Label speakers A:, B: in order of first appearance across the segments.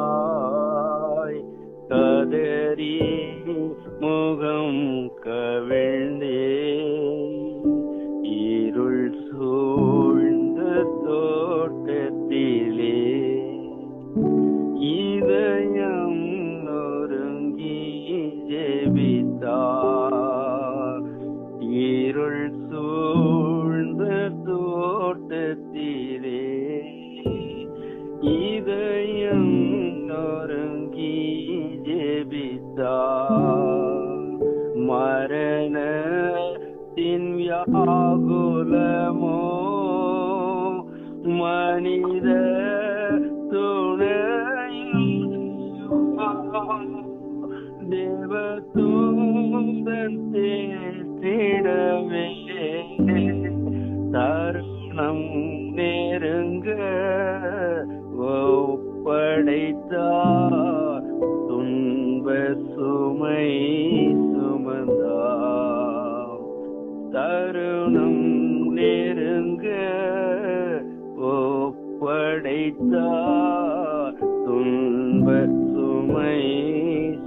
A: துயதொனியாய் கதறி முகம் கவிழ்ந்தே இருள் சூழ்ந்த தோட்டத்திலே இதயம் நொறுங்கி ஜெபித்தார். இருள் சூழ்ந்த தோட்டத்திலே இதயம் நொறுங்கி ஜெபித்தார். மரணத்தின் வியாகுலமோ மனித தேவதூதன் தேற்றிடவே தருணம் நெருங்க ஒப்படைத்தார். துன்ப சுமை சுமந்தார். தருணம் நெருங்க ஒப்படைத்தார். துன்ப சுமை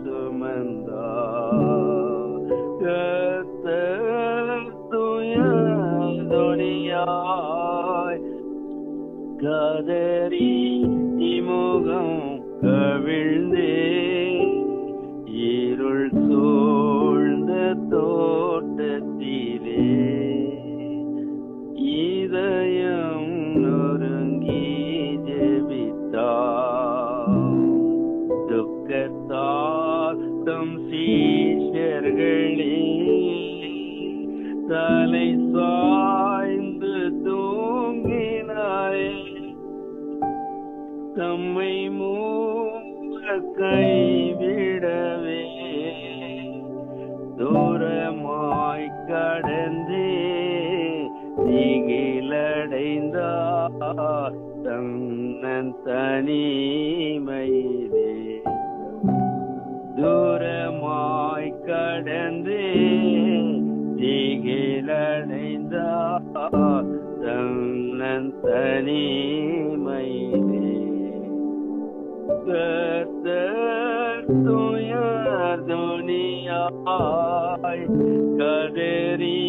A: சுமந்தார். கர்த்தர் துயதொனியாய் கதறி முகம் கவிழ்ந்தே இருள் சூழ்ந்த தோட்டத்திலே இதயம் நொறுங்கி ஜெபித்தார். துக்கத்தால் தம் சீஷர்களே தலை சாய்ந்து தூங்கினாயே. தம்மை மூல கைவிடவே தூரமாய் கடந்தே திகிலடைந்தார் தன்னன் தனிமையிலே. தூரமாய் கடந்தே திகிலடைந்தார் தன்னன் தனிமையிலே. கர்த்தர் துயதொனியாய் கதறி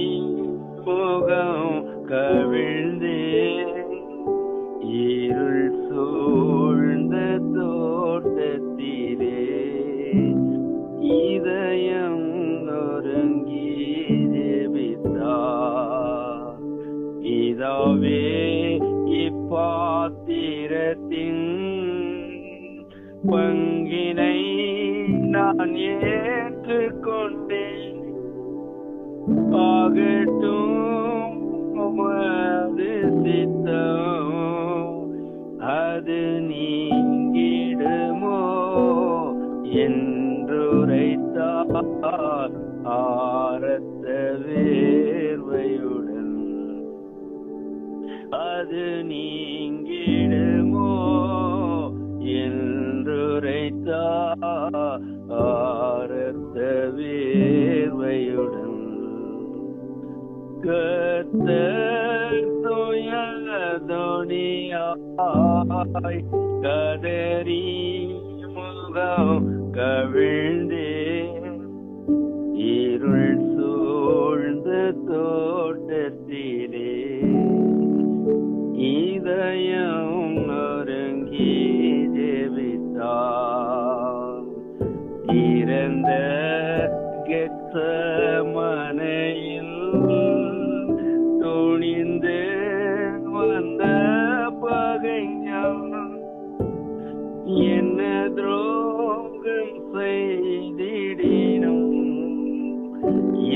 A: முகம் கவிழ்ந்தே இருள் சூழ்ந்த தோட்டத்திலே இதயம் நொறுங்கி ஜெபித்தார். இதாவே இப்பாத்திரத்தின் பங்கினை நான் ஏற்றுக்கொண்டேன். ஆகட்டும் உமது சித்தம் அது நீங்கிடுமோ என்றுரைத்தார் ஆரத்த வேர்வையுடன். அது நீங்கிடுமோ என்றுரைத்தார் ஆரத்த வேர்வையுடன். கர்த்தர் துயதொனியாய் கதறி முகம் கவிழ்ந்தே இருள் சூழ்ந்த தோட்டத்திலே இதயம் நொறுங்கி ஜெபித்தார். இறந்த கெத்சமனையில் துணிந்து வந்த பகைஞன் என்ன துரோகம் செய்திடினும்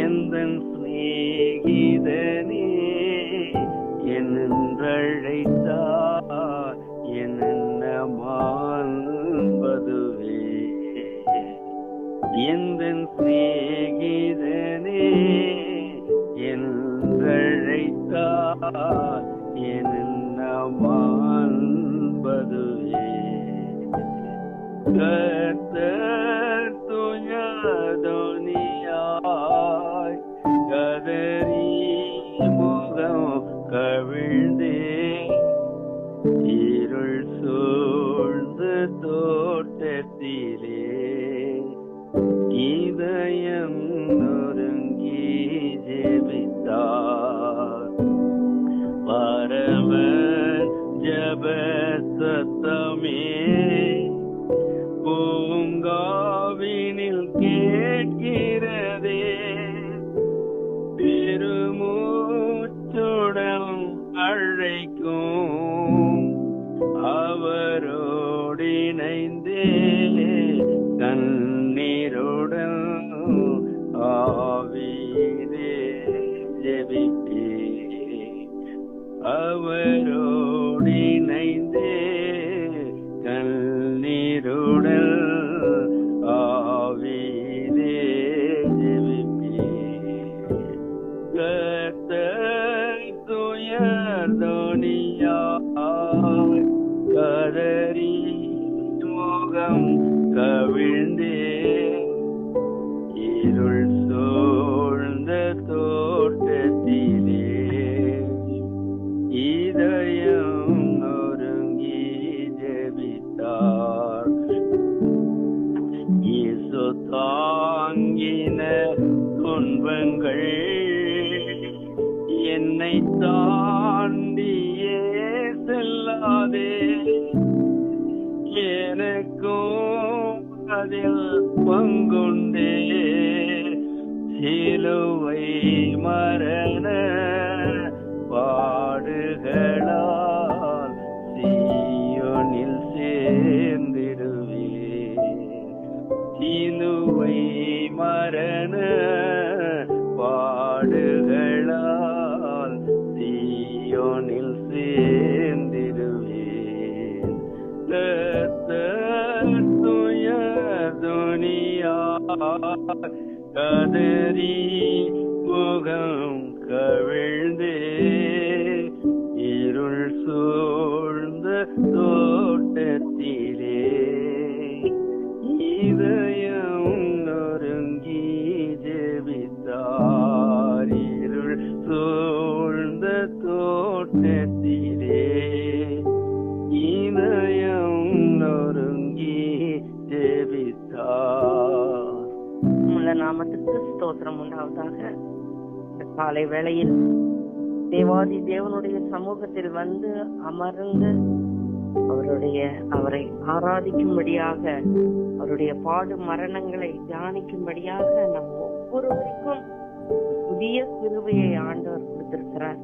A: எந்தன் சிநேகிதனே என்றழைத்தார் என்ன மான்பதுவே. எந்தன் சிநேகிதனே என்றழைத்தார் என்ன மான்பதுவே. கர்த்தர் துயதொனியாய் கதறி முகம் கவிழ்ந்தே இதயம் நொறுங்கி ஜெபித்தார். பரமன் ஜப சத்தமே பூங்காவினில் கேட்கிறதே. பெருமூச்சுடன் அழைக்கும் அவரோடு இணைந்தே கண்ணீருடன் ஆவியிலே ஜெபித்தே. அவரோடு இணைந்தே கண்ணீருடன் ஆவியிலே ஜெபித்தே. கர்த்தர் துயர்தோனியாய் கதறி முகம் கவிழ்ந்தே இருள் சூழ்ந்த தோட்டத்திலே இதயம் நொறுங்கி ஜெபித்தார். இயேசு தாங்கின துன்பங்கள் என்னை தாண்டியே செல்லாதே. எனக்கும் அதில் பங்குண்டே. சிலுவை மரண பாடுகளால் சீயோனில் சேர்ந்திடுவே. சிலுவை மரண பாடுகளால் சீயோனில் சேர்ந்திடுவேன். கதறி முகம் கவிழ்ந்தே இருள் சூழ்ந்த தோட்டத்திலே இதயம் நொறுங்கி ஜெபித்தார். இருள் சூழ்ந்த தோட்டத்திலே இதயம் நொறுங்கி ஜெபித்தார்.
B: நாமத்துக்கு ஸ்தோத்திரம் உண்டாவதாக. இந்த காலை வேளையில் தேவாதி தேவனுடைய சமூகத்தில் வந்து அமர்ந்து அவரை ஆராதிக்கும்படியாக, அவருடைய பாடு மரணங்களை தியானிக்கும்படியாக நம் ஒவ்வொருவருக்கும் புதிய கிருபையை ஆண்டவர் கொடுத்திருக்கிறார்.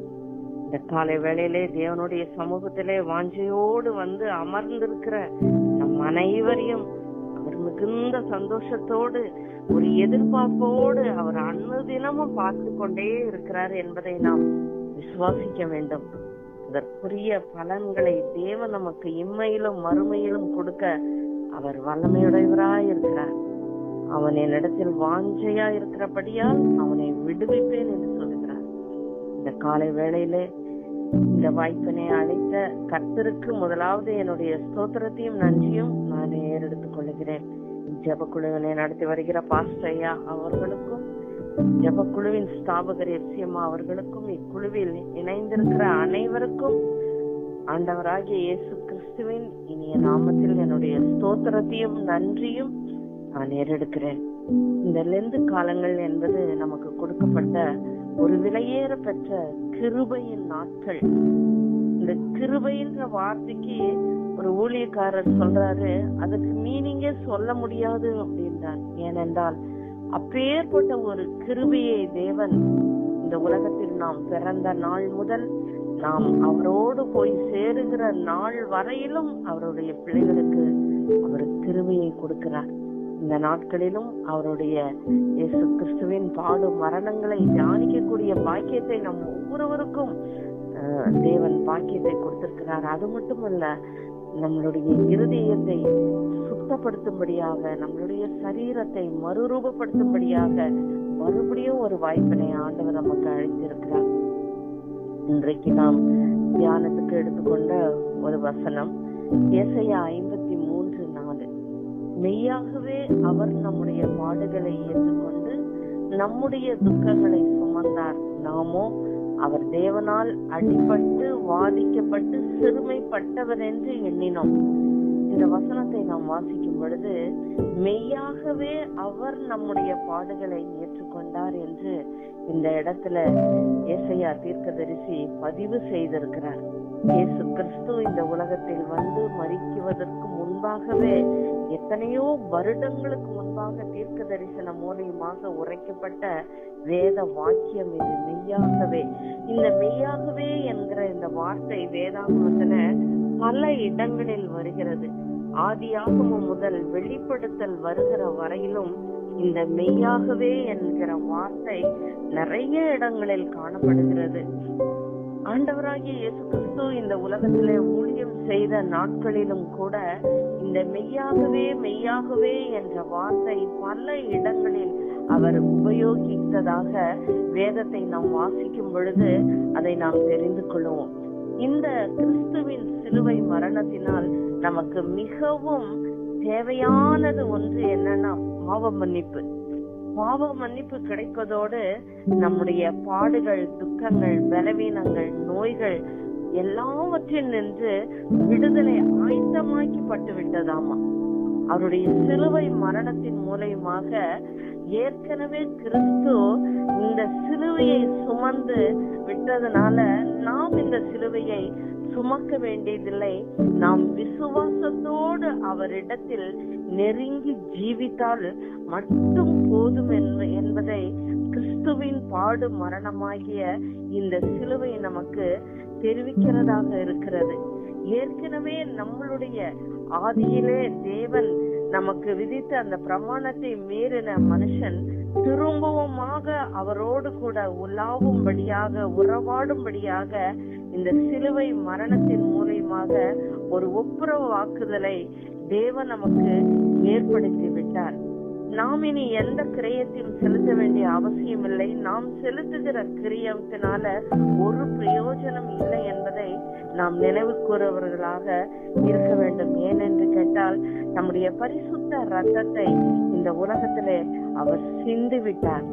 B: இந்த காலை வேளையிலே தேவனுடைய சமூகத்திலே வாஞ்சையோடு வந்து அமர்ந்திருக்கிற நம் அனைவரையும் அவர் மிகுந்த சந்தோஷத்தோடு ஒரு எதிர்பார்ப்போடு அவர் அனுதினமும் பார்த்து கொண்டே இருக்கிறார் என்பதை நாம் விசுவாசிக்க வேண்டும். அதற்குரிய பலன்களை தேவன் நமக்கு இம்மையிலும் மறுமையிலும் கொடுக்க அவர் வல்லமையுடையவராய் இருக்கிறார். அவன் என்னிடத்தில் வாஞ்சையா இருக்கிறபடியால் அவனை விடுவிப்பேன் என்று சொல்லுகிறார். இந்த காலை வேளையிலே இந்த வாய்ப்பினை அளித்த கர்த்தருக்கு முதலாவது என்னுடைய ஸ்தோத்திரத்தையும் நன்றியும் நான் ஏறெடுத்துக் கொள்கிறேன். ஜெபக்குழுவினை நடத்தி வருகிற பாஸ்டர் ஐயா அவர்களுக்கும், ஜெபக்குழுவின் ஸ்தாபகர் எப்சியம்மா அவர்களுக்கும், இக்குழுவில் இணைந்திருக்கிற அனைவருக்கும் ஆண்டவராகிய இயேசு கிறிஸ்துவின் இனிய நாமத்தில் என்னுடைய ஸ்தோத்திரத்தையும் நன்றியும் நான் ஏறெடுக்கிறேன். இந்த லெந்து காலங்கள் என்பது நமக்கு கொடுக்கப்பட்ட ஒரு விலையேற பெற்ற கிருபையின் நாட்கள். இந்த கிருபைன்ற வார்த்தைக்கு ஒரு ஊழியக்காரர் சொல்றாரு, அதுக்கு மீனிங்கே சொல்ல முடியாது அப்படின்றார். ஏனென்றால் அப்பேற்பட்ட ஒரு கிருபையை தேவன் இந்த உலகத்தில் நாம் பிறந்த நாள் முதல் நாம் அவரோடு போய் சேருகிற நாள் வரையிலும் அவருடைய பிள்ளைகளுக்கு அவர் கிருபையை கொடுக்கிறார். இந்த நாட்களிலும் அவருடைய இயேசு கிறிஸ்துவின் பாடு மரணங்களை தியானிக்கக்கூடிய பாக்கியத்தை நம் ஒவ்வொருவருக்கும் தேவன் பாக்கியத்தை கொடுத்திருக்கிறார். அது மட்டுமல்ல, நம்மளுடைய இருதயத்தை சுத்தப்படுத்தும்படியாக, நம்மளுடைய சரீரத்தை மறுரூபப்படுத்தும்படியாக மறுபடியும் ஒரு வாய்ப்பினை ஆண்டவர் நமக்கு அழைத்திருக்கிறார். இன்றைக்கு நாம் தியானத்துக்கு எடுத்துக்கொண்ட ஒரு வசனம் ஏசாயா 53:4. மெய்யாகவே அவர் நம்முடைய பாடுகளை ஏற்றுக்கொண்டு நம்முடைய துக்கங்களை சுமந்தார், நாமோ அவர் தேவனால் அடிபட்டு வாதிக்கப்பட்டு சிறுமைப்பட்டவர் என்று எண்ணினோம். இந்த வசனத்தை நாம் வாசிக்கும் பொழுது மெய்யாகவே அவர் நம்முடைய பாடுகளை ஏற்றுக்கொண்டார் என்று இந்த இடத்துல ஏசாயா தீர்க்கதரிசி பதிவு செய்திருக்கிறார். இயேசு கிறிஸ்து இந்த உலகத்தில் வந்து மரிக்குவதற்கு முன்பாகவே எத்தனையோ வருடங்களுக்கு முன்பாக தீர்க்க தரிசனம் மூலமாக உரைக்கப்பட்ட வேத வாக்கியம் இது. மெய்யாகவே, இந்த மெய்யாகவே என்கிற இந்த வார்த்தை வேதாகமத்துல பல இடங்களில் வருகிறது. ஆதியாகமம் முதல் வெளிப்படுத்தல் வருகிற வரையிலும் இந்த மெய்யாகவே என்கிற வார்த்தை நிறைய இடங்களில் காணப்படுகிறது. ஆண்டவராகிய இயேசு கிறிஸ்து இந்த உலகத்திலே ஊழியம் செய்த நாட்களிலும் கூட இந்த மெய்யாகவே மெய்யாகவே என்ற வார்த்தை பல இடங்களில் அவர் உபயோகித்ததாக வேதத்தை நாம் வாசிக்கும் பொழுது அதை நாம் தெரிந்து கொள்வோம். இந்த கிறிஸ்துவின் சிலுவை மரணத்தினால் நமக்கு மிகவும் தேவையானது ஒன்று என்னன்னா பாவ மன்னிப்பு. பாவ மன்னிப்பு கிடைப்பதோடு நம்முடைய பாடுகள், துக்கங்கள், பலவீனங்கள், நோய்கள் எல்லாவற்றில் நின்று விடுதலை ஆயத்தமாக்கப்பட்டு விட்டதாமா. அவருடைய சிலுவை மரணத்தின் மூலமாக ஏற்கனவே கிறிஸ்து இந்த சிலுவையை சுமந்து விட்டதனால நாம் இந்த சிலுவையை சுமக்க வேண்டியதில்லை. நாம் விசுவாசத்தோடு அவரிடத்தில் நெருங்கி ஜீவித்தால் மட்டும் போதும் என்பதை கிறிஸ்துவின் பாடு மரணமாகிய இந்த சிலுவை நமக்கு தெரிவிக்கிறதாக இருக்கிறது. ஏற்கனவே நம்மளுடைய ஆதியிலே தேவன் நமக்கு விதித்த அந்த பிரமாணத்தை மீறின மனுஷன் திரும்பவுமாக அவரோடு கூட உலாவும்படியாக, உறவாடும்படியாக இந்த சிலுவை மரணத்தின் மூலமாக ஒரு ஒப்புரவு வாக்குதலை தேவன் நமக்கு ஏற்படுத்தி விட்டார். நாம் இனி எந்த கிரியத்தையும் செலுத்த வேண்டிய அவசியம் இல்லை. நாம் செலுத்துகிற கிரியத்தினால ஒரு பிரயோஜனம் இல்லை என்பதை நாம் நினைவு கூறுவர்களாக இருக்க வேண்டும். ஏனென்று கேட்டால் நம்முடைய பரிசுத்த ரத்தத்தை இந்த உலகத்திலே அவர் சிந்தி விட்டார்.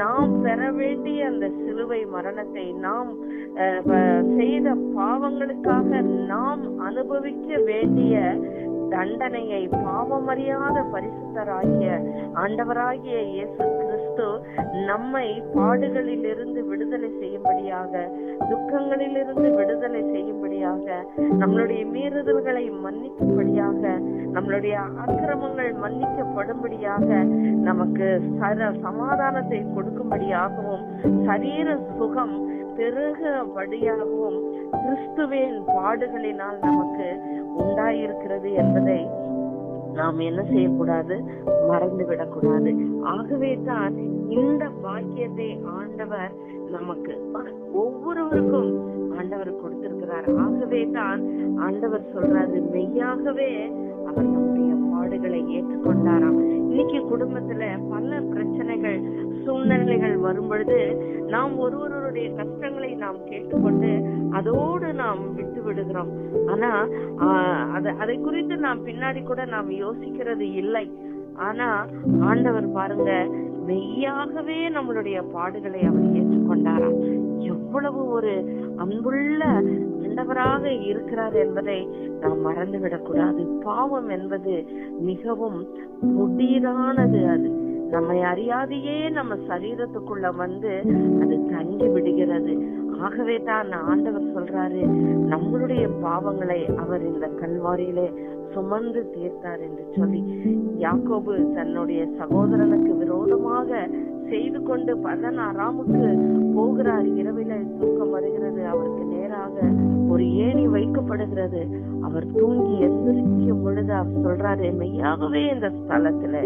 B: நாம் பெற வேண்டிய அந்த சிலுவை மரணத்தை, நாம் செய்த பாவங்களுக்காக நாம் அனுபவிக்க வேண்டிய தண்டனையை பாவமறியாத பரிசுத்தராகிய ஆண்டவராகிய இயேசு கிறிஸ்து நம்மை பாடுகளில் இருந்து விடுதலை செய்யும்படியாக, துக்கங்களில் இருந்து விடுதலை செய்யும்படியாக, நம்மளுடைய மீறுதல்களை மன்னிக்கும்படியாக, நம்மளுடைய அக்கிரமங்கள் மன்னிக்கப்படும்படியாக, நமக்கு சமாதானத்தை கொடுக்கும்படியாகவும், சரீர சுகம் பெருகும்படியாகவும் கிறிஸ்துவின் பாடுகளினால் நமக்கு உண்டாயிருக்கிறது என்பதை நாம் என்ன செய்யக்கூடாது, மறந்துவிடக்கூடாது. ஆகவே தான் இந்த பாக்கியத்தை ஆண்டவர் நமக்கு ஒவ்வொருவருக்கும் ஆண்டவர் கொடுத்திருக்கிறார். ஆகவே தான் ஆண்டவர் சொல்றாரு, மெய்யாகவே அவர் நம்முடைய பாடுகளை ஏற்றுக்கொண்டாராம். இன்னைக்கு குடும்பத்துல பல பிரச்சனைகள், சூழ்நிலைகள் வரும் பொழுது நாம் ஒருவருடைய கஷ்டங்களை நாம் கேட்டுக்கொண்டு அதோடு நாம் விட்டு விடுகிறோம். ஆனா அதை குறித்து நாம் பின்னாடி கூட நாம் யோசிக்கிறது இல்லை. ஆனா ஆண்டவர் பாருங்க, மெய்யாகவே நம்மளுடைய பாடுகளை அவர் ஏற்றுக்கொண்டாராம். எவ்வளவு ஒரு அன்புள்ள ஆண்டவராக இருக்கிறார் என்பதை நாம் மறந்துவிடக் கூடாது. பாவம் என்பது மிகவும் கொடீரானது. அது நம்மை அறியாதையே நம்ம சரீரத்துக்குள்ள வந்து அது தங்கி விடுகிறது. ஆகவே தான் ஆண்டவர் சொல்றாரு, நம்மளுடைய பாவங்களை அவர் இந்த கல்வாரியிலே சுமந்து தீர்த்தார் என்று சொல்லி. யாக்கோபு தன்னுடைய சகோதரனுக்கு விரோதமாக செய்து கொண்டு பதனாராமுக்கு போகிறார். இரவில தூக்கம் வருகிறது, அவருக்கு நேராக ஒரு ஏணி வைக்கப்படுகிறது. அவர் தூங்கி எந்திரிக்கும் பொழுது அவர் சொல்றாரு, மெய்யாகவே இந்த ஸ்தலத்துல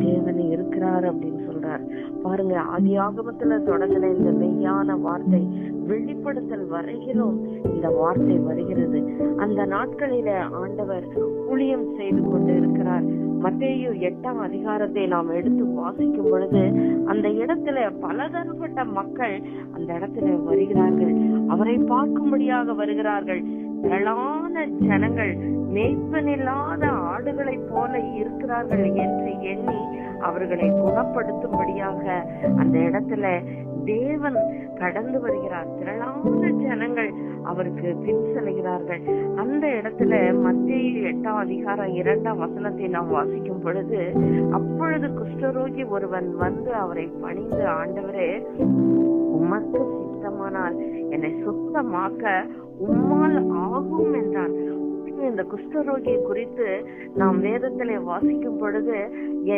B: தேவன் இருக்கிறார் அப்படின்னு சொல்றார். பாருங்க, ஆதி ஆகமத்துல தொடங்கின இந்த மெய்யான வார்த்தை வெளிப்படுத்தல் வரையிலும் இந்த வார்த்தை வருகிறது. அந்த நாட்களில ஆண்டவர் ஊழியம் செய்து கொண்டு இருக்கிறார். மத்தேயு 8ஆம் அதிகாரத்தை நாம் எடுத்து வாசிக்கும் பொழுது அந்த இடத்துல பலதரப்பட்ட மக்கள் அந்த இடத்துல வருகிறார்கள். அவரை பார்க்கும்படியாக வருகிறார்கள். திரளான ஜனங்கள் மேய்ப்பனில்லாத ஆடுகளைப் போல இருக்கிறார்கள் என்று எண்ணி அவர்களை குணப்படுத்தும்படியாக அந்த இடத்துல தேவன் கடந்து வருகிறார். திரளான ஜனங்கள் அவருக்கு பின் செல்கிறார்கள். அந்த இடத்துல மத்தேயு 8ஆம் அதிகாரம் 2ஆம் வசனத்தை நாம் வாசிக்கும் பொழுது, அப்பொழுது குஷ்டரோகி ஒருவன் வந்து அவரை பணிந்து, ஆண்டவரே, உமக்கு சித்தமானால் என்னை சுத்தமாக்க உம்மால் ஆகும் என்றான். இந்த குஷ்டரோகியை குறித்து நாம் வேதத்திலே வாசிக்கும் பொழுது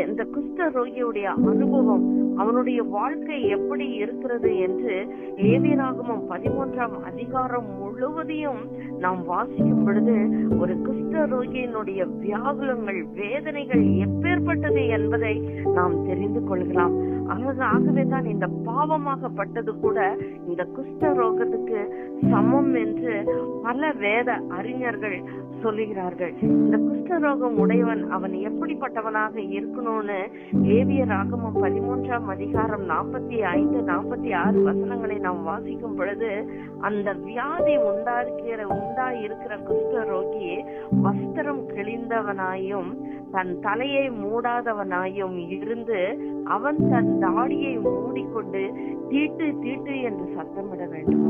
B: இந்த குஷ்டரோகியுடைய அனுபவம், அவனுடைய வாழ்க்கை எப்படி இருக்கிறது என்று லேவியராகமம் 13ஆம் அதிகாரம் முழுவதையும் நாம் வாசிக்கும் பொழுது ஒரு குஷ்டரோகியினுடைய வியாகுலங்கள், வேதனைகள் எப்பேற்பட்டது என்பதை நாம் தெரிந்து கொள்கிறோம். ஆகவேதான் இந்த பாவமாகப்பட்டது கூட இந்த குஷ்டரோகத்துக்கு சமம் என்று பல வேத அறிஞர்கள் சொல்லுகிறார்கள். இந்த குஷ்டரோகம் உடையவன் அவன் எப்படிப்பட்டவனாக இருக்கணும்னு லேவியராகமம் 13ஆம் அதிகாரம் 45, 46 வசனங்களை நாம் வாசிக்கும் பொழுது, அந்த வியாதி உண்டாயிருக்கிற குஷ்டரோகி வஸ்திரம் கிழிந்தவனாயும் தன் தலையை மூடாதவனாயும் இருந்து அவன் தன் தாடியை மூடிக்கொண்டு தீட்டு தீட்டு என்று சத்தமிட வேண்டும்.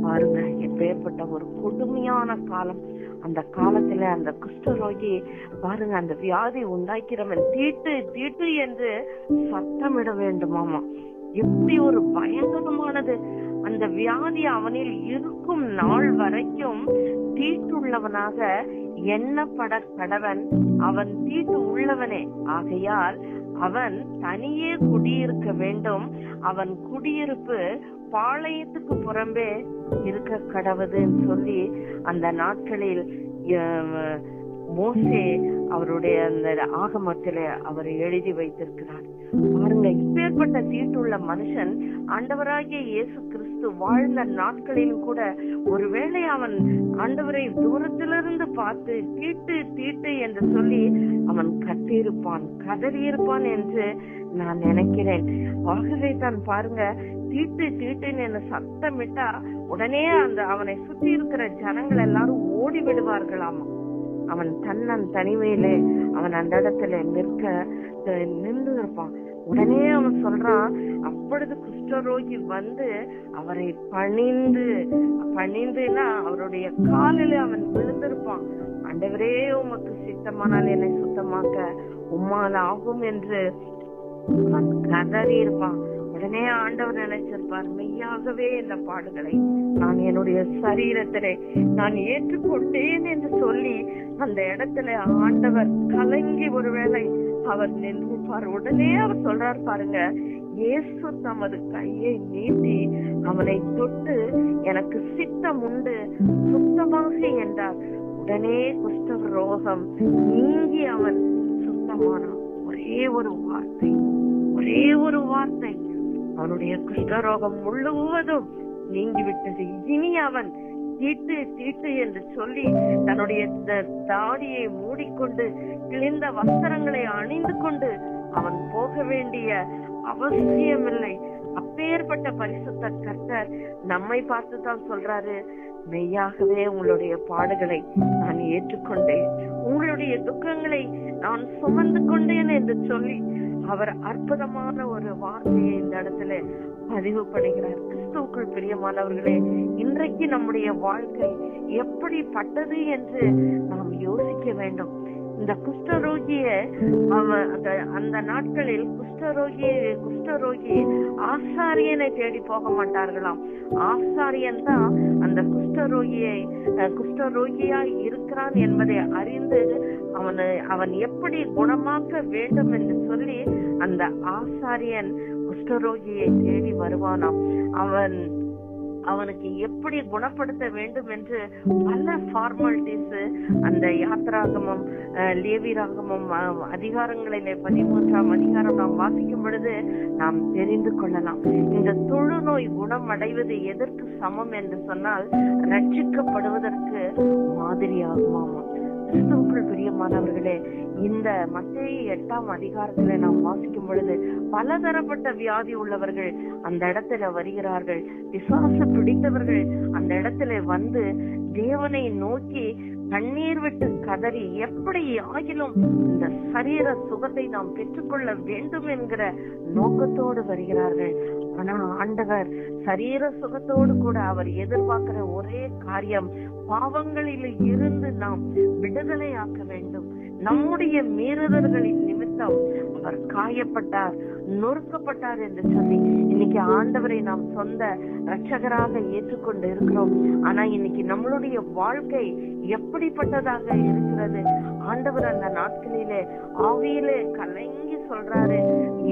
B: பாருங்க, எப்பேற்பட்ட ஒரு கொடுமையான காலம். அந்த காலத்துல அந்த குஷ்டரோகி பாருங்க, அந்த வியாதி உண்டாக்கிறவன் தீட்டு தீட்டு என்று சத்தமிட வேண்டுமாமா. எப்படி ஒரு பயங்கரமானது! அந்த வியாதி அவனில் இருக்கும் நாள் வரைக்கும் தீட்டுள்ளவனாக எண்ணப்பட கடவன். அவன் தீட்டு உள்ளவனே ஆகையால் அவன் தனியே குடியிருக்க வேண்டும். அவன் குடியிருப்பு பாளையத்துக்கு புறம்பே இருக்க கடவுதுன்னு சொல்லி அந்த நாட்களில் மோசே அவருடைய அந்த ஆகமத்தில அவர் எழுதி வைத்திருக்கிறார். பாருங்க, இப்பேற்பட்ட தீட்டுள்ள மனுஷன் ஆண்டவராகிய இயேசு கிறிஸ்து வாழ்ந்த நாட்களிலும் கூட ஒருவேளை அவன் ஆண்டவரை தூரத்திலிருந்து பார்த்து தீட்டு தீட்டு என்று சொல்லி அவன் கத்தியிருப்பான், கதறியிருப்பான் என்று நான் நினைக்கிறேன். ஆகவே தான் பாருங்க, தீட்டு தீட்டுன்னு என்ன சத்தமிட்டா உடனே அந்த அவனை சுத்தி இருக்கிற ஜனங்கள் எல்லாரும் ஓடி விடுவார்களாமா. அவன் தனிமையிலே அவன் அந்த இடத்துல நின்று இருப்பான். உடனே அவன் சொல்றான், அப்பொழுது குஷ்டரோகி வந்து அவரை பணிந்துனா அவருடைய காலில அவன் விழுந்திருப்பான். ஆண்டவரே, உமக்கு சித்தமானால் என்னை சுத்தமாக்க உம்மால் ஆகும் என்று அவன் கதறி இருப்பான். உடனே ஆண்டவர் நினைச்சிருப்பார், மெய்யாகவே இந்த பாடுகளை நான் என்னுடைய சரீரத்திலே நான் ஏற்றுக்கொண்டேன் என்று சொல்லி அந்த இடத்துல ஆண்டவர் கலங்கி ஒருவேளை அவர் நின்றுப்பார். உடனே அவர் சொல்றார் பாருங்க, இயேசு தமது கையை நீட்டி அவனை தொட்டு எனக்கு சித்தம் உண்டு, சுத்தமாக என்றார். உடனே குஷ்ட ரோகம் நீங்கி அவன் சுத்தமானான். ஒரே ஒரு வார்த்தை அவனுடைய குஷ்டரோகம் முழுவதும் நீங்கிவிட்டது. இனி அவன் தீட்டு தீட்டு என்று சொல்லி தன்னுடைய தாடியை மூடிக்கொண்டு கிழிந்த வஸ்திரங்களை அணிந்து கொண்டு அவன் போக வேண்டிய அவசியமில்லை. அப்பேற்பட்ட பரிசுத்த கர்த்தர் நம்மை பார்த்துதான் சொல்றாரு, மெய்யாகவே உங்களுடைய பாடுகளை நான் ஏற்றுக்கொண்டேன், உங்களுடைய துக்கங்களை நான் சுமந்து கொண்டேன் என்று சொல்லி அவர் அற்புதமான ஒரு வார்த்தையை இந்த இடத்துல பதிவு பண்ணுகிறார். கிறிஸ்துவுக்குள் பிரியமானவர்களே, இன்றைக்கு நம்முடைய வாழ்க்கை எப்படிப்பட்டது என்று நாம் யோசிக்க வேண்டும். இந்த குஷ்டரோகிய அந்த நாட்களில் குஷ்டரோகி ஆசாரியனை தேடி போக மாட்டார்களாம். ஆசாரியன் தான் அந்த குஷ்டரோகியாய் இருக்கிறான் என்பதை அறிந்து அவன் எப்படி குணமாக்க வேண்டும் என்று சொல்லி அந்த ஆசாரியன் குஷ்டரோகியை தேடி வருவானாம். அவனுக்கு எப்படி குணப்படுத்த வேண்டும் என்று பல ஃபார்மாலிட்டிஸ் அந்த யாத்திராகமம், லேவியராகமம் அதிகாரங்களிலே 13ஆம் அதிகாரம் நாம் வாசிக்கும் பொழுது நாம் தெரிந்து கொள்ளலாம். இந்த தொழுநோய் குணமடைவது எதற்கு சமம் என்று சொன்னால் ரட்சிக்கப்படுவதற்கு மாதிரியாகுமாமா. கிறிஸ்துவுக்குள் பிரியமானவர்களே, இந்த மத்தேயு 8ஆம் அதிகாரத்துல நாம் வாசிக்கும் பொழுது பலதரப்பட்ட வியாதி உள்ளவர்கள் அந்த இடத்துல வருகிறார்கள். பிசாசு பிடித்தவர்கள் அந்த இடத்துல வந்து தேவனை நோக்கி கண்ணீர் விட்டு கதறி எப்படி ஆகிலும் இந்த சரீர சுகத்தை நாம் பெற்றுக்கொள்ள வேண்டும் என்கிற நோக்கத்தோடு வருகிறார்கள். ஆனா ஆண்டவர் சரீர சுகத்தோடு கூட அவர் எதிர்பார்க்கிற ஒரே காரியம், பாவங்களில் இருந்து நாம் விடுதலை ஆக்க வேண்டும். நம்முடைய மீறுதல்களின் நிமித்தம் அவர் காயப்பட்டார், நொறுக்கப்பட்டார் என்று சொல்லி இன்னைக்கு ஆண்டவரை நாம் சொந்த இரட்சகராக ஏற்றுக்கொண்டு இருக்கிறோம். ஆனா இன்னைக்கு நம்மளுடைய வாழ்க்கை எப்படிப்பட்டதாக இருக்கிறது? ஆண்டவர் அந்த நாட்களிலே ஆவியிலே கலங்கி சொல்றாரு,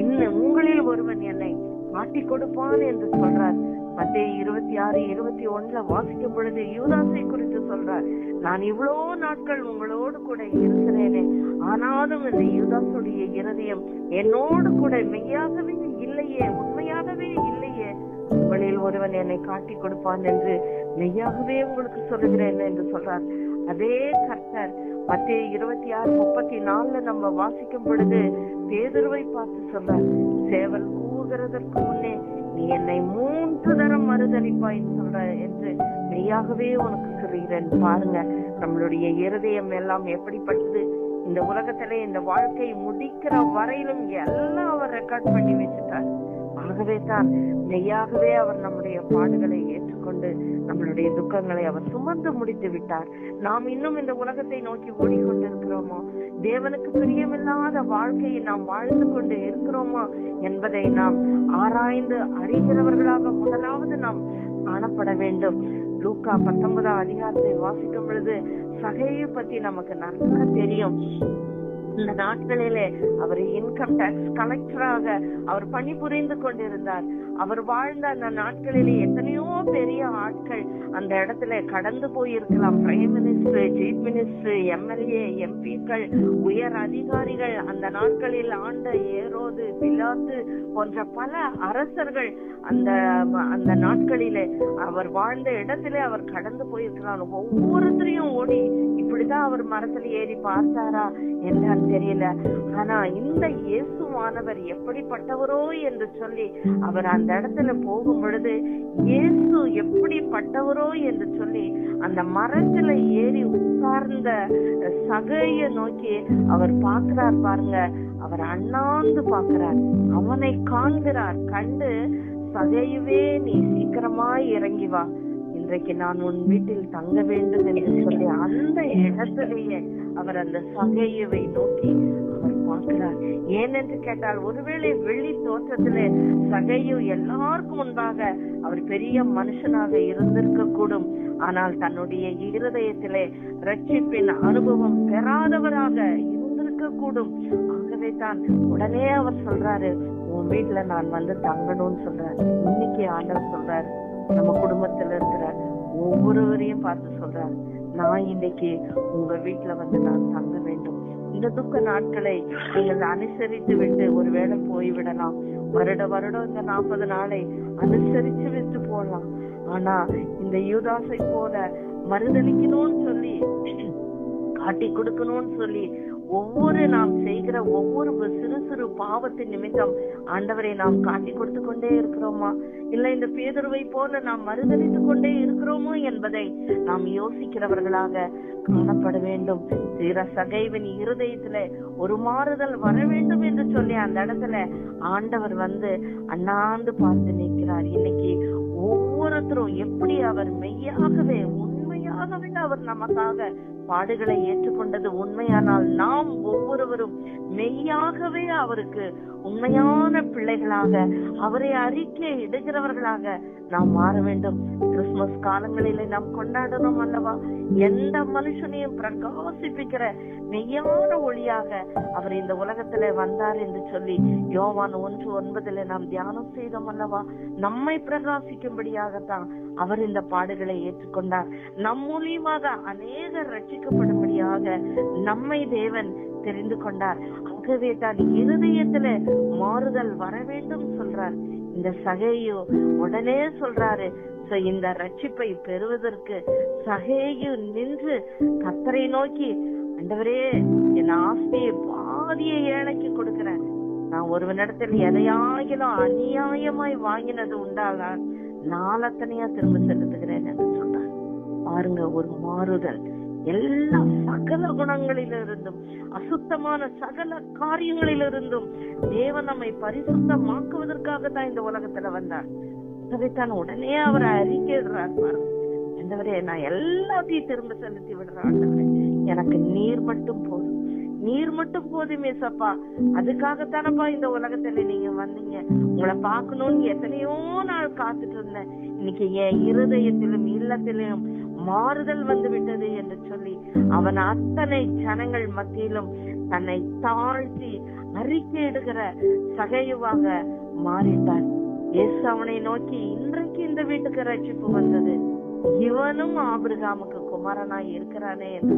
B: இன்னும் உங்களில் ஒருவன் என்னை காட்டி கொடுப்பான் என்று சொல்றார். மத்தேயு 26:21 வாசிக்கும் பொழுது யூதாசை குறித்து சொல்றார், நான் இவ்வளோ நாட்கள் உங்களோடு கூட இருக்கிறேனே, ஆனாலும் இந்த யூதாசுடைய இருதயம் என்னோடு கூட மெய்யாகவே இல்லையே, உண்மையாகவே இல்லையே, உங்களில் ஒருவன் என்னை காட்டி கொடுப்பான் என்று மெய்யாகவே உங்களுக்கு சொல்லுகிறேன் என்று சொல்றார். அதே கர்த்தர் மத்தேயு 26:34 நம்ம வாசிக்கும் பொழுது பேதுருவை பார்த்து சொல்றார், சேவல் கூவுகிறதற்கு முன்னே நீ என்னை 3 தரம் மறுதலிப்பாய் சொல்ற என்று மெய்யாகவே உனக்கு சொல்கிறேன். பாருங்க, நம்மளுடைய இருதயம் எல்லாம் எப்படிப்பட்டது. இந்த உலகத்திலே இந்த வாழ்க்கை முடிக்கிற வரையிலும் எல்லாம் அவர் ரெக்கார்ட் பண்ணி வச்சுட்டார். ஆகவே தான் மெய்யாகவே அவர் நம்முடைய பாடுகளை ஏற்றுக்கொண்டு நம்மளுடைய துக்கங்களை அவர் சுமந்து முடித்து விட்டார். நாம் இன்னும் இந்த உலகத்தை நோக்கி ஓடிக்கொண்டிருக்கிறோமோ, தேவனுக்கு பிரியமில்லாத வாழ்க்கையை நாம் வாழ்ந்து கொண்டு இருக்கிறோமா என்பதை நாம் ஆராய்ந்து அறிகிறவர்களாக முதலாவது நாம் காணப்பட வேண்டும். லூக்கா 19ஆம் அதிகாரத்தை வாசிக்கும் பொழுது சகேயு பத்தி நமக்கு நல்லா தெரியும். இந்த நாட்களிலே அவர் இன்கம் டாக்ஸ் கலெக்டராக அவர் பணிபுரிந்து கொண்டிருந்தார். அவர் வாழ்ந்த அந்த நாட்களிலே எத்தனையோ பெரிய ஆட்கள் அந்த இடத்துல கடந்து போயிருக்கலாம். Prime minister, chief minister, MLA, எம்பிக்கள், உயர் அதிகாரிகள், அந்த நாட்களில் ஆண்ட ஏரோது, பிலாத்து போன்ற பல அரசர்கள் அந்த நாட்களிலே அவர் வாழ்ந்த இடத்திலே அவர் கடந்து போயிருக்கிறார். ஒவ்வொருத்தரையும் ஓடி இப்படிதான் அவர் மரத்துல ஏறி பார்த்தாரா என்னன்னு தெரியல. ஆனா இந்த இயேசுவானவர் எப்படிப்பட்டவரோ என்று சொல்லி அவர் அந்த இடத்துல போகும் பொழுது இயேசு எப்படிப்பட்டவரோ என்று சொல்லி அந்த மரத்துல ஏறி உட்கார்ந்த சகேயை நோக்கி அவர் பார்க்கிறார். பாருங்க, அவர் அண்ணாந்து பார்க்கிறார், அவனை காண்கிறார். கண்டு, சகேயுவே நீ சீக்கிரமாய் இறங்கி வா, இன்றைக்கு நான் உன் வீட்டில் தங்க வேண்டும் என்று சொல்லி அந்த இடத்திலேயே அவர் அந்த சகேயுவை நோக்கி அவர் பார்க்கிறார். ஏனென்று கேட்டால், ஒருவேளை வெள்ளி தோற்றத்திலே சகேயு எல்லாருக்கும் முன்பாக அவர் பெரிய மனுஷனாக இருந்திருக்க கூடும். ஆனால் தன்னுடைய இருதயத்திலே ரட்சிப்பின் அனுபவம் பெறாதவராக இருந்திருக்க கூடும். ஆகவே தான் உடனே அவர் சொல்றாரு, உன் வீட்டுல நான் வந்து தங்கணும்னு சொல்றாரு. இன்னைக்கு ஆண்டவர் சொல்றாரு, நம்ம குடும்பத்துல இருக்கிற ஒவ்வொருவரையும் பார்த்து சொல்றாரு, நான் இன்னைக்கு உங்க வீட்டுல வந்து நான் தங்க வேண்டும். இந்த துக்க நாட்களை நீங்கள் அனுசரித்து விட்டு ஒருவேளை போய்விடலாம். வருடம் இந்த 40 நாளை அனுசரிச்சு விட்டு போடலாம். ஆனா இந்த யூதாசை போல மறுதளிக்கணும்னு சொல்லி, காட்டி கொடுக்கணும்னு சொல்லி ஒவ்வொரு நாம் செய்கிற ஒவ்வொரு சிறு சிறு பாவத்தின் நிமித்தம் ஆண்டவரை நாம் காட்டி கொடுத்து கொண்டே இருக்கிறோமா, இல்ல இந்த பேதுருவை போல நாம் மறுதளித்து கொண்டே இருக்கிறோமோ என்பதை நாம் யோசிக்கிறவர்களாக காணப்பட வேண்டும். சகேயுவின் இருதயத்துல ஒரு மாறுதல் வர வேண்டும் என்று சொல்லி அந்த இடத்துல ஆண்டவர் வந்து அண்ணாந்து பார்த்து நிற்கிறார். இன்னைக்கு ஒவ்வொருத்தரும் எப்படி அவர் மெய்யாகவே உண்மையாகவே அவர் நமக்காக பாடுகளை ஏற்றுக்கொண்டது உண்மையானால் நாம் ஒவ்வொருவரும் மெய்யாகவே அவருக்கு உண்மையான பிள்ளைகளாக, அவரை அறிக்கை இடுகிறவர்களாக நாம் மாற வேண்டும். கிறிஸ்துமஸ் காலங்களிலே நாம் கொண்டாடணும் அல்லவா? எந்த மனுஷனையும் பிரகாசிப்பிக்கிற மெய்யான ஒளியாக அவர் இந்த உலகத்துல வந்தார் என்று சொல்லி யோவான் 1:9 நாம் தியானம் செய்தோம் அல்லவா? நம்மை பிரகாசிக்கும்படியாகத்தான் அவர் இந்த பாடுகளை ஏற்றுக்கொண்டார். நம் மூலியமாக அநேகர் ரட்சிக்கப்படும்படியாக நம்மை தேவன் தெரிந்து கொண்டார். ஆகவே தான் இருதயத்துல மாறுதல் வர வேண்டும் சொல்றார். இந்த சகேயு உடனே சொல்றாரு, இந்த ரட்சிப்பை பெறுவதற்கு சகேயு நின்று கர்த்தரை நோக்கி, ஆண்டவரே என் ஆஸ்தியை பாதியை ஏழைக்கு கொடுக்கிறேன், நான் ஒருவனிடத்தில் எதையாகிலும் அநியாயமாய் வாங்கினது உண்டாக நாளத்தனையா திரும்ப செலுத்துகிறேன் என்று சொல்றார். பாருங்க, ஒரு மாறுதல் எல்லா சகல குணங்களிலிருந்தும், அசுத்தமான சகல காரியங்களிலிருந்தும் தேவன் நம்மை பரிசுத்தமாக்குவதற்காக தான் இந்த உலகத்துல வந்தார். அதைத்தான் உடனே அவர் அறிக்கையிடுறார் பாருங்க. ஆண்டவரே, நான் எல்லாத்தையும் திரும்ப செலுத்தி விடுறேன் ஆண்டவரே, எனக்கு நீர் மட்டும் போதும், நீர் மட்டும் போதும் ஏசப்பா. அதுக்காகத்தானப்பா இந்த உலகத்துல நீங்க வந்தீங்க. உங்களை பார்க்கணும்னு எத்தனையோ நாள் காத்துட்டு இருந்தேன். இன்னைக்கு என் இருதயத்திலும் இல்லத்திலும் மாறுதல் வந்து விட்டது என்று சொல்லி அவன் அத்தனை ஜனங்கள் மத்தியிலும் தன்னை தாழ்த்தி அறிக்கையிடுகிற சகையுவாக மாறிட்டான். இயேசு அவனை நோக்கி, இன்றைக்கு இந்த வீட்டுக்கு ரட்சிப்பு வந்தது, இவனும் ஆபிரகாமுக்கு குமாரனாய் இருக்கிறானே என்று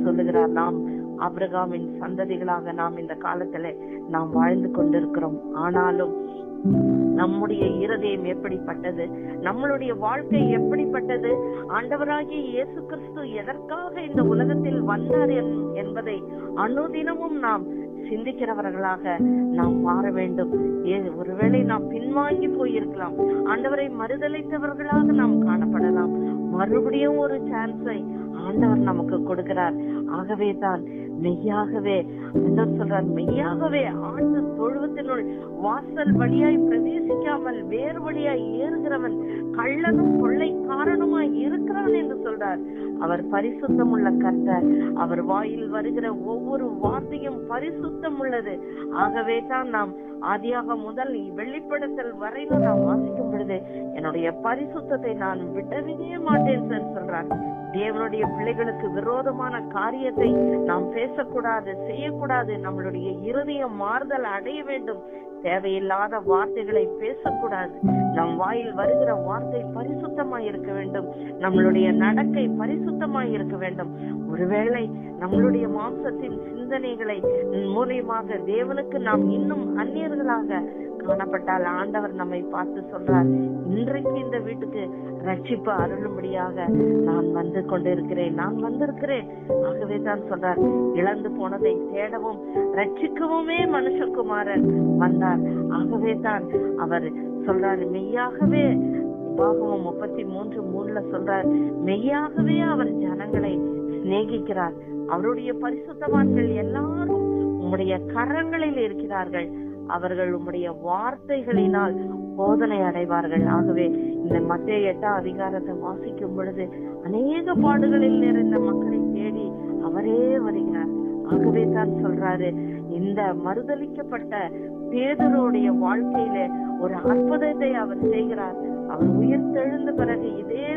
B: சொல்லுகிறார். நாம் ஆபிரகாமின் சந்ததிகளாக நாம் இந்த காலத்துல நாம் வாழ்ந்து கொண்டிருக்கிறோம். ஆனாலும் நம்முடைய இருதயம் எப்படிப்பட்டது, நம்மளுடைய வாழ்க்கை எப்படிப்பட்டது, ஆண்டவராகிய இயேசு கிறிஸ்து எதற்காக இந்த உலகத்தில் வந்தார் என்பதை அனுதினமும் நாம் சிந்திக்கிறவர்களாக நாம் மாற வேண்டும். ஒருவேளை நாம் பின்வாங்கி போயிருக்கலாம், ஆண்டவரை மறுதலித்தவர்களாக நாம் காணப்படலாம். மறுபடியும் ஒரு சான்ஸை ஆண்டவர் நமக்கு கொடுக்கிறார். ஆகவே தான் மெய்யாகவே ஆண்டவர் சொல்றார், மெய்யாகவே ஆண்டு தொழுவத்தினுள் வாசல் வழியாய் பிரவேசிக்காமல் வேறு வழியாய் ஏறுகிறவன் கள்ளனும் கொள்ளைக்காரனுமாய் இருக்கிறான் என்று சொல்றார். அவர் பரிசுத்தம் உள்ள கர்த்தர். அவர் வாயில் வருகிற ஒவ்வொரு வார்த்தையும் பரிசுத்தம் உள்ளது. ஆகவே தான் நாம் ஆதியாக முதல் வெளிப்படுத்தல் வரையிலும் நாம் வாசிக்கும் பொழுது, என்னுடைய பரிசுத்தத்தை நான் விடவே மாட்டேன் சொல்றார். தேவனுடைய பிள்ளைகளுக்கு விரோதமான காரியத்தை நாம் பேசக்கூடாது, செய்யக்கூடாது. நம்மளுடைய இருதயம் மாறுதல் அடைய வேண்டும். தேவையில்லாத வார்த்தைகளை பேசக்கூடாது. நம் வாயில் வருகிற வார்த்தை பரிசுத்தமாய் இருக்க வேண்டும். நம்மளுடைய நடக்கை பரிசுத்தமாய் இருக்க வேண்டும். ஒருவேளை நம்மளுடைய மாம்சத்தின் சிந்தனைகளை மூலியமாக தேவனுக்கு நாம் இன்னும் அந்நியர்களாக காணப்பட்டால் ஆண்டவர் நம்மை பார்த்து சொல்றார், இன்றைக்கு இந்த வீட்டுக்கு ரட்சிப்பு அருளும்படியாக நான் வந்து கொண்டிருக்கிறேன், நான் வந்திருக்கிறேன். ஆகவே தான் சொல்றார், இழந்து போனதை தேடவும் ரட்சிக்கவுமே மனுஷகுமாரன் வந்தார். ஆகவே தான் அவர் சொல்றாரு, மெய்யாகவே உபாகமம் 33:3 சொல்றார், மெய்யாகவே அவர் ஜனங்களை சிநேகிக்கிறார். அவருடைய பரிசுத்தவான்கள் எல்லாரும் உம்முடைய கரங்களில் இருக்கிறார்கள். அவர்கள் உம்முடைய வார்த்தைகளினால் போதனை அடைவார்கள். ஆகவே இந்த மத்தேயு 8ஆம் அதிகாரத்தை வாசிக்கும் பொழுது அநேக பாடுகளில் நிறைந்த மக்களை தேடி அவரே வருகிறார். ஆகவே தான் சொல்றாரு, இந்த மறுதலிக்கப்பட்ட பேதுருடைய வாழ்க்கையில ஒரு அற்புதத்தை அவர் செய்கிறார். அவர் உயிர் தெழுந்த பிறகு இதே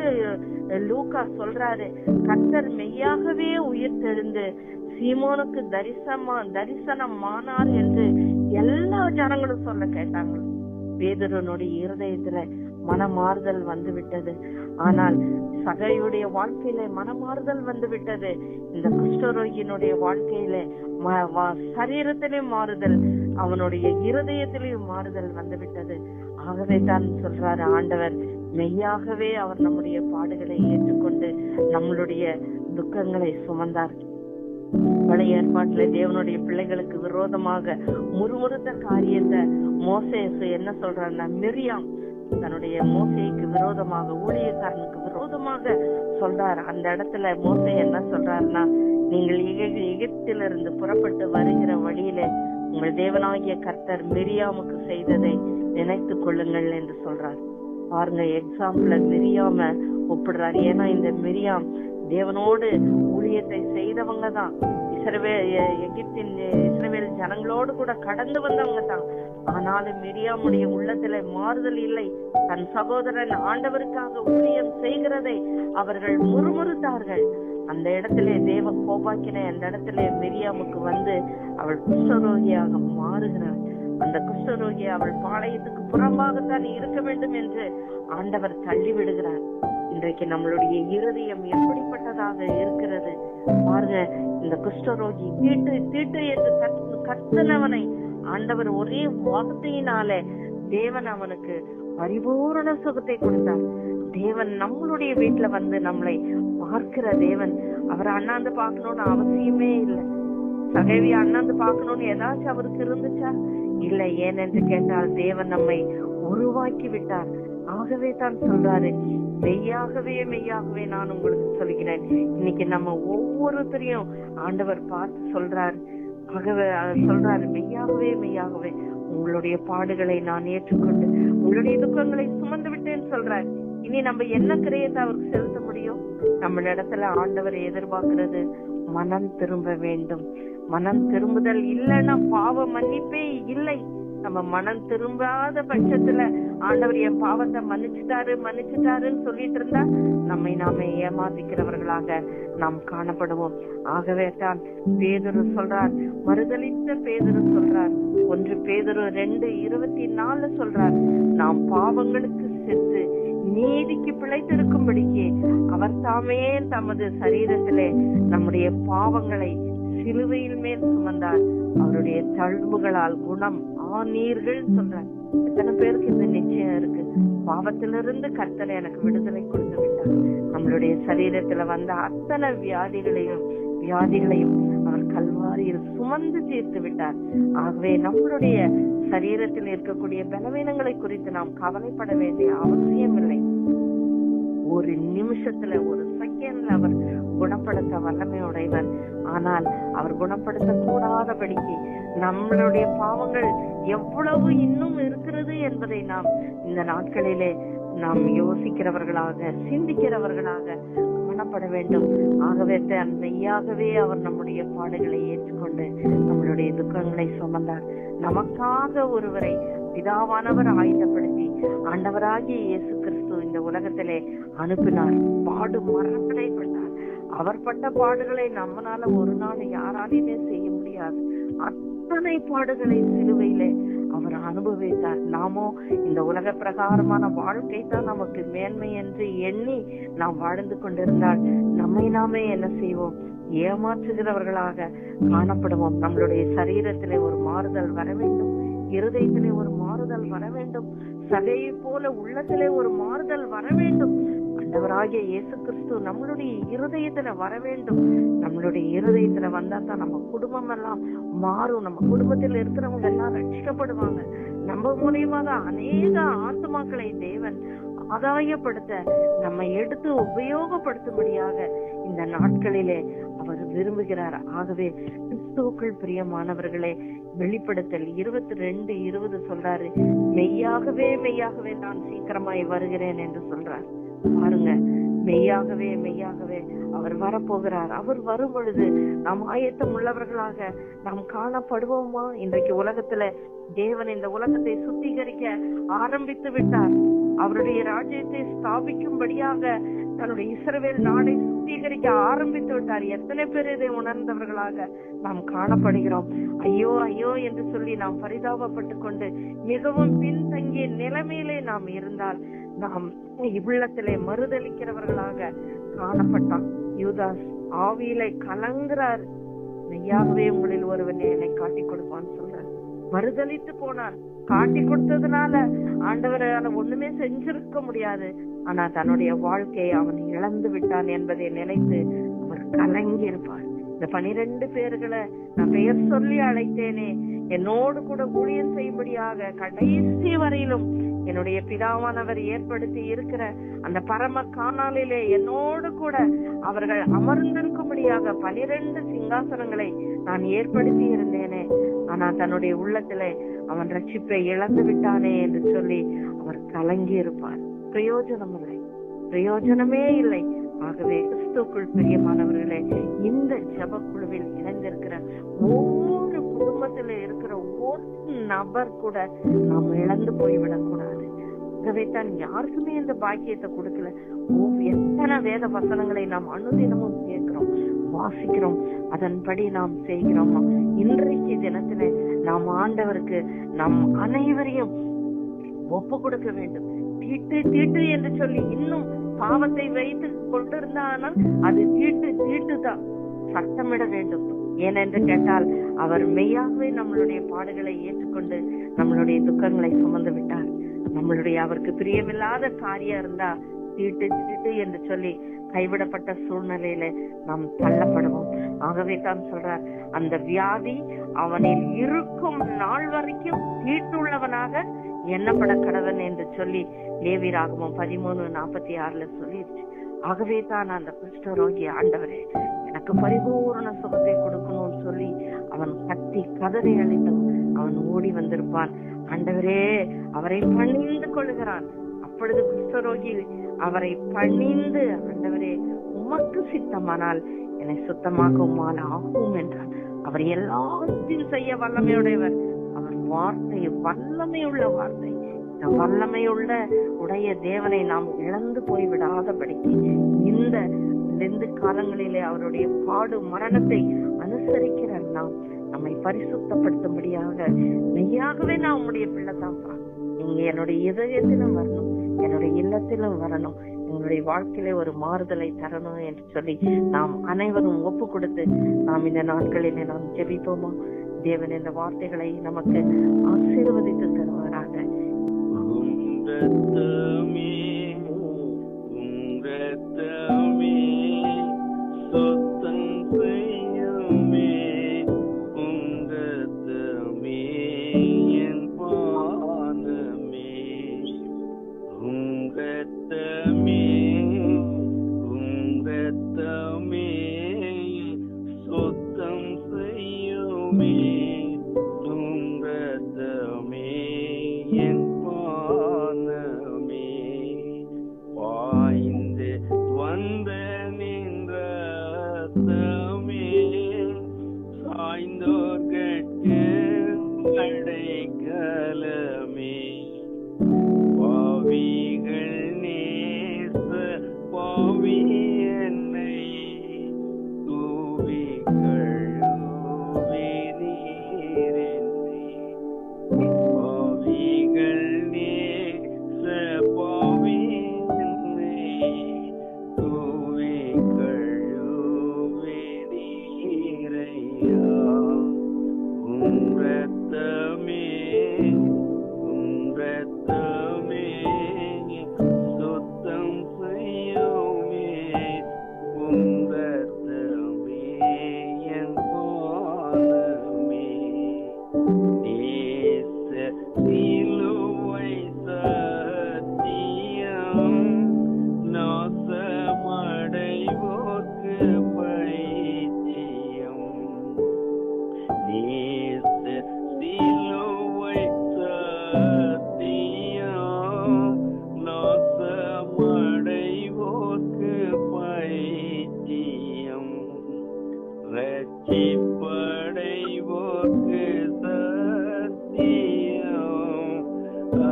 B: லூக்கா சொல்றாரு, கர்த்தர் மெய்யாகவே உயிர் தெழுந்து சீமோனுக்கு தரிசனமானார் என்று எல்லா ஜனங்களும் சொல்ல கேட்டாங்க. பேதுருனுடைய இருதயத்துல மனமாறுதல் வந்து விட்டது. ஆனால் சகையுடைய வாழ்க்கையில மனமாறுதல் வந்து விட்டது. இந்த குஷ்டரோகியினுடைய வாழ்க்கையில சரீரத்திலேயும் மாறுதல், அவனுடைய இருதயத்திலேயும் மாறுதல் வந்து விட்டது. ஆகவே தான் சொல்றாரு ஆண்டவர், மெய்யாகவே அவர் நம்முடைய பாடுகளை ஏற்றுக்கொண்டு நம்மளுடைய துக்கங்களை சுமந்தார். பழைய ஏற்பாட்டுல தேவனுடைய பிள்ளைகளுக்கு விரோதமாக முறுமுறுத்த காரியத்தை மோசேசு என்ன சொல்றாருன்னா, மிரியாம் தன்னுடைய மோசேக்கு விரோதமாக, ஊழியக்காரனுக்கு விரோதமாக சொல்றாரு. அந்த இடத்துல மோசே என்ன சொல்றாருன்னா, நீங்கள் எகிப்திலிருந்து புறப்பட்டு வருகிற வழியில உங்கள் தேவனாகிய கர்த்தர் மிரியாமுக்கு செய்ததை நினைத்துக் கொள்ளுங்கள் என்று சொல்றார். பாருங்க, எக்ஸாம்பிள மிரியாம ஒப்பிடுறாரு. ஏன்னா இந்த மிரியாம் தேவனோடு ஊழியத்தை செய்தவங்க தான். எகிப்தின் இஸ்ரவேல் ஜனங்களோடு கூட கடந்து வந்தவங்க தான். ஆனாலும் மிரியாமுடைய உள்ளத்துல மாறுதல் இல்லை. தன் சகோதரன் ஆண்டவருக்காக ஊழியம் செய்கிறதை அவர்கள் முறுமுறுத்தார்கள். அந்த இடத்திலே தேவ கோபாக்கினை அந்த இடத்துல மிரியாமுக்கு வந்து அவள் குஷ்டரோகியாக மாறுகிறாள். அந்த குஷ்டரோகி அவள் பாளையத்துக்கு புறம்பாகத்தான் இருக்க வேண்டும் என்று ஆண்டவர் தள்ளி விடுகிறார். இன்றைக்கு நம்மளுடைய இருதயம் எப்படிப்பட்டதாக இருக்கிறது பாருங்க. இந்த குஷ்டரோகி தீட்டு என்று கர்த்தனவனை ஆண்டவர் ஒரே வார்த்தையினாலே தேவன் அவனுக்கு பரிபூரண சுகத்தை கொடுத்தார். தேவன் நம்மளுடைய வீட்டுல வந்து நம்மளை பார்க்கிற தேவன். அவர் அண்ணாந்து பார்க்கணும்னு அவசியமே இல்லை. சகைவி அண்ணாந்து பார்க்கணும்னு ஏதாச்சும் அவருக்கு இருந்துச்சா? இல்லை. ஏனென்று கேட்டால் தேவன் நம்மை உருவாக்கி விட்டார். ஆகவே தான் சொல்றாரு, மெய்யாகவே மெய்யாகவே நான் உங்களுக்கு சொல்கிறேன். இன்னைக்கு நம்ம ஒவ்வொருத்தரையும் ஆண்டவர் பார்த்து சொல்றாரு. ஆகவே சொல்றாரு, மெய்யாகவே மெய்யாகவே உங்களுடைய பாடுகளை நான் ஏற்றுக்கொண்டு உங்களுடைய துக்கங்களை சுமந்து விட்டேன்னு சொல்றாரு. இனி நம்ம என்ன கிரியத்தை அவருக்கு செலுத்த முடியும்? நம்ம இடத்துல ஆண்டவர் எதிர்பார்க்கிறது மனம் திரும்ப வேண்டும். மனம் திரும்புதல் இல்லைன்னா பாவ மன்னிப்பே இல்லை. நம்ம மனம் திரும்பாத பட்சத்துல ஆண்டவர் என் பாவத்தை மன்னிச்சுட்டாருன்னு சொல்லிட்டு இருந்தா நம்மை நாமே ஏமாத்திக்கிறவர்களாக நாம் காணப்படுவோம். ஆகவே தான் பேதுரு சொல்றார், மறுதலித்த பேதுரு சொல்றார், 1 பேதுரு 2:24 சொல்றார், நாம் பாவங்களுக்கு செத்து நீதிக்கு பிழைத்திருக்கும்படிக்கு அவர் தாமே தமது சரீரத்திலே நம்முடைய பாவங்களை சிலுவையில் மேல் சுமந்தார், அவருடைய தழும்புகளால் குணம் ஆனீர்கள் சொல்றார். எத்தனை பேருக்கு இந்த நிச்சயம் இருக்கு? பாவத்திலிருந்து கர்த்தர் எனக்கு விடுதலை கொடுத்து விட்டார். நம்மளுடைய சரீரத்துல வந்த அத்தனை வியாதிகளையும் அவர் கல்வாரியில் சுமந்து தீர்த்து விட்டார். ஆகவே நம்மளுடைய சரீரத்தில் இருக்கக்கூடிய பலவீனங்களை குறித்து நாம் கவலைப்பட வேண்டிய அவசியம் இல்லை. ஒரு நிமிஷத்துல, ஒரு செகண்ட்ல அவர் குணப்படுத்த வல்லமை உடையவர். ஆனால் அவர் குணப்படுத்த கூடாதபடிக்கு நம்மளுடைய பாவங்கள் எவ்வளவு இன்னும் இருக்கிறது என்பதை நாம் இந்த நாட்களிலே நாம் யோசிக்கிறவர்களாக, சிந்திக்கிறவர்களாக காணப்பட வேண்டும். ஆகவே மெய்யாகவே அவர் நம்முடைய பாடுகளை ஏற்றுக்கொண்டு நம்மளுடைய துக்கங்களை சுமந்தார். நமக்காக ஒருவரை பிதாவானவர் ஆயத்தப்படுத்தி ஆண்டவராகிய இயேசு கிறிஸ்து இந்த உலகத்திலே அனுப்பினார். பாடு மரணப்பட்டார். அவர் பட்ட பாடுகளை நம்மளால ஒரு நாள் யாராலையுமே செய்ய முடியாது. அத்தனை பாடுகளை சிலுவையிலே அவர் அனுபவித்தார். நாமோ இந்த உலக பிரகாரமான வாழ்க்கை தான் நமக்கு மேன்மை என்று எண்ணி நாம் வாழ்ந்து கொண்டிருந்தால் நம்மை நாமே என்ன செய்வோம்? ஏமாற்றுகிறவர்களாக காணப்படுவோம். நம்மளுடைய சரீரத்திலே ஒரு மாறுதல் வர வேண்டும், இருதயத்திலே ஒரு மாறுதல் வர வேண்டும், சகையை போல உள்ளத்திலே ஒரு மாறுதல் வர வேண்டும். ஆண்டவராகிய இயேசு கிறிஸ்து நம்மளுடைய இருதயத்துல வர வேண்டும். நம்மளுடைய இருதயத்துல வந்தா தான் நம்ம குடும்பம் எல்லாம் மாறும். நம்ம குடும்பத்தில் இருக்கிறவங்க எல்லாம் ரட்சிக்கப்படுவாங்க. நம்ம மூலியமா தான் அநேக ஆத்துமாக்களை தேவன் ஆதாயப்படுத்த நம்ம எடுத்து உபயோகப்படுத்தும்படியாக இந்த நாட்களிலே அவர் விரும்புகிறார். ஆகவே கிறிஸ்துவுக்குள் பிரியமானவர்களே, வெளிப்படுத்தல் 22:20 சொல்றாரு, மெய்யாகவே மெய்யாகவே நான் சீக்கிரமாய் வருகிறேன் என்று சொல்றார். பாருங்க, மெய்யாகவே மெய்யாகவே அவர் வரப்போகிறார். அவர் வரும் பொழுது நாம் ஆயத்தம் உள்ளவர்களாக நாம் காணப்படுவோமா? இன்றைக்கு உலகத்துல தேவன் இந்த உலகத்தை சுத்திகரிக்க ஆரம்பித்து விட்டார். அவருடைய ராஜ்யத்தை ஸ்தாபிக்கும்படியாக தன்னுடைய இஸ்ரவேல் நாடை சுத்திகரிக்க ஆரம்பித்து விட்டார். எத்தனை பேர் இதை உணர்ந்தவர்களாக நாம் காணப்படுகிறோம்? ஐயோ ஐயோ என்று சொல்லி நாம் பரிதாபப்பட்டு கொண்டு மிகவும் பின்தங்கிய நிலைமையிலே நாம் இருந்தால் நாம் இவ்விடத்திலே மறுதலிக்கிறவர்களாக காணப்பட்டான். யூதாஸ் ஆவியிலே கலங்குறார். மெய்யாகவே உங்களில் ஒருவன் என்னை காட்டி கொடுப்பான்னு சொல்றார். மறுதலித்து போனான். காட்டி கொடுத்ததுனால ஆண்டவரால ஒண்ணுமே செஞ்சிருக்க முடியாது. ஆனா தன்னுடைய வாழ்க்கையை அவன் இழந்து விட்டான் என்பதை நினைத்து அவர் கலங்கி இருப்பார். இந்த 12 பேர்களை நான் பெயர் சொல்லி அழைத்தேனே, என்னோடு கூட ஊழியம் செய்யும்படியாக கடைசி வரையிலும் என்னுடைய பிதாவானவர் ஏற்படுத்தி இருக்கிற அந்த பரம காணாலிலே என்னோடு கூட அவர்கள் அமர்ந்திருக்கும்படியாக 12 சிங்காசனங்களை நான் ஏற்படுத்தி இருந்தேனே. ஆனா தன்னுடைய உள்ளத்திலே அவன் ரட்சிப்பை இழந்து விட்டானே என்று சொல்லி அவர் கலங்கி இருப்பார். பிரயோஜனமே இல்லை. ஆகவே கிறிஸ்துவுக்குள் பிரியமானவர்களே, இந்த ஜெப குழுவில் இணைந்திருக்கிற ஒவ்வொரு குடும்பத்தில இருக்கிற ஒரு நபர் கூட நாம் இழந்து போய்விடக் கூடாது. ஆகவே தான் யாருக்குமே இந்த பாக்கியத்தை கொடுக்கல. எத்தனை வேத வசனங்களை நாம் அனுதினமும் கேட்கிறோம், வாசிக்கிறோம், அதன்படி நாம் செய்கிறோமா? இன்றைக்கு தினத்திலே நாம் ஆண்டவருக்கு நம் அனைவரையும் ஒப்பு கொடுக்க வேண்டும். தீட்டு தீட்டு என்று சொல்லி இன்னும் பாவத்தை வைத்து கொண்டிருந்தானால் அது தீட்டுதான் சத்தமிட வேண்டும். ஏனென்று கேட்டால் அவர் மெய்யாகவே நம்மளுடைய பாடுகளை ஏற்றுக்கொண்டு நம்மளுடைய துக்கங்களை சுமந்து விட்டார். நம்மளுடைய அவருக்கு பிரியமில்லாத காரியம் இருந்தா தீட்டு தீட்டு என்று சொல்லி கைவிடப்பட்ட சூழ்நிலையில நாம் தள்ளப்படுவோம். ஆகவே தான் சொல்றார், அந்த வியாதி அவனில் இருக்கும் நாள் வரைக்கும் தீட்டுள்ளவனாக எண்ணப்பட கடவன் என்று சொல்லி லேவியராகமம் 13:46 சொல்லிருச்சு. ஆகவே தான் அந்த குஷ்டரோகி, ஆண்டவரே எனக்கு பரிபூரண சுகத்தை கொடுக்கணும்னு சொல்லி அவன் கத்தி கதறி அழைத்தும் அவன் ஓடி வந்திருப்பான். ஆண்டவரே அவரை பணிந்து கொள்கிறான். அப்பொழுது குஷ்டரோகி அவரை பணிந்து, ஆண்டவரே உமக்கு சித்தமானால் என்னை சுத்தமாக உம்மால் ஆகும் என்றான். அவர் எல்லாத்தையும் செய்ய வல்லமையுடையவர். அவர் வார்த்தை வல்லமையுள்ள வார்த்தை. இந்த வல்லமையுள்ள உடைய தேவனை நாம் இழந்து போய்விடாதபடிக்கு இந்த காலங்களிலே அவருடைய பாடு மரணத்தை அனுசரிக்கிற நாம் நம்மை பரிசுத்தப்படுத்தும்படியாக மெய்யாகவே நான் உம்முடைய பிள்ளைதான்ப்பா, நீங்க என்னுடைய இதயத்திலும் வரணும், என்னுடைய இல்லத்திலும் வரணும், எங்களுடைய வாழ்க்கையில ஒரு மாறுதலை தரணும் என்று சொல்லி நாம் அனைவரும் ஒப்பு கொடுத்து நாம் இந்த நாட்களிலே நாம் ஜெபிப்போமா? தேவன் இந்த வார்த்தைகளை நமக்கு ஆசீர்வதித்து தருவாராக.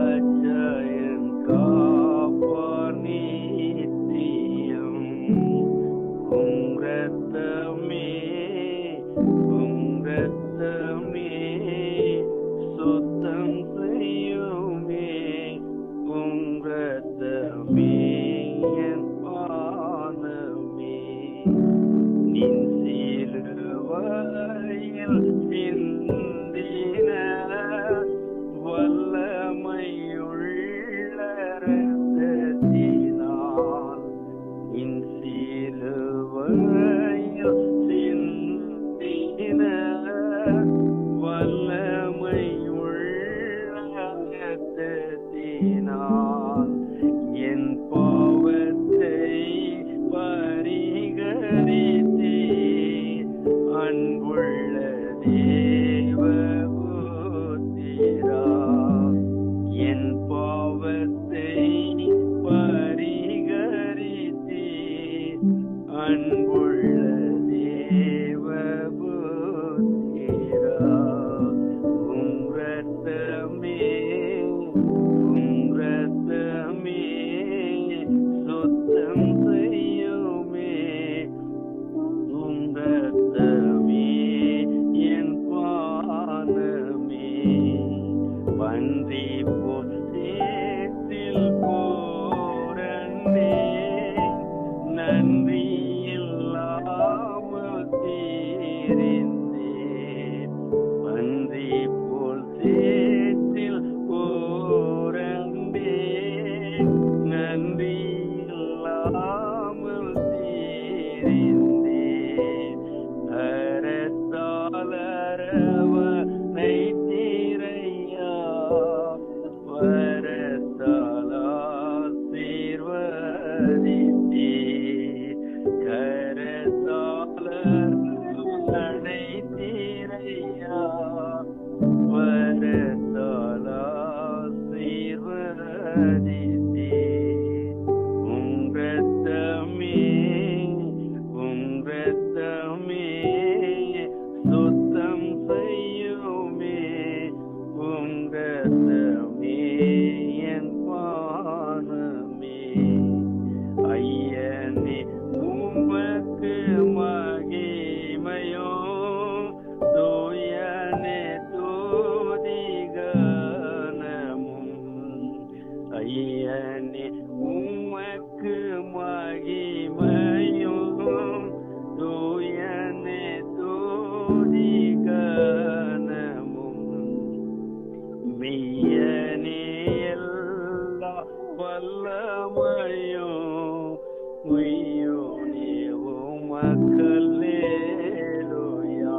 A: அஜயன் காப்பார் கரத்தாளர் அணைத்தீரையா வரத்தால் ஆசீர்வதித்தீ உங்கத்தமே சுத்தம் செய்யுமே உங்கத்தமே என் பானமே ஐயனே உமக்கு மகிமையோ தூயனே தூதிகனமும் ஐயனே உமக்கு மகிமையோ தூயனே தூதிகனமும் மெய்யனே எல்லா வல்லமையோ உய்யோனே உமக்கல்லேலூயா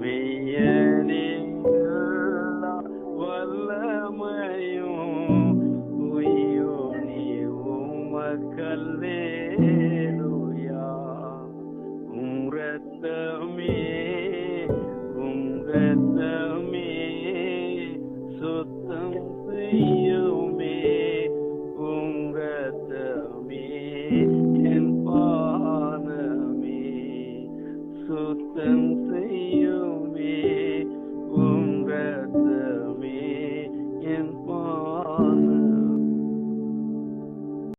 A: மெய்யனே எல்லா வல்லமையோ உய்யோனே உமக்கல்லேலூயா ரத்தமே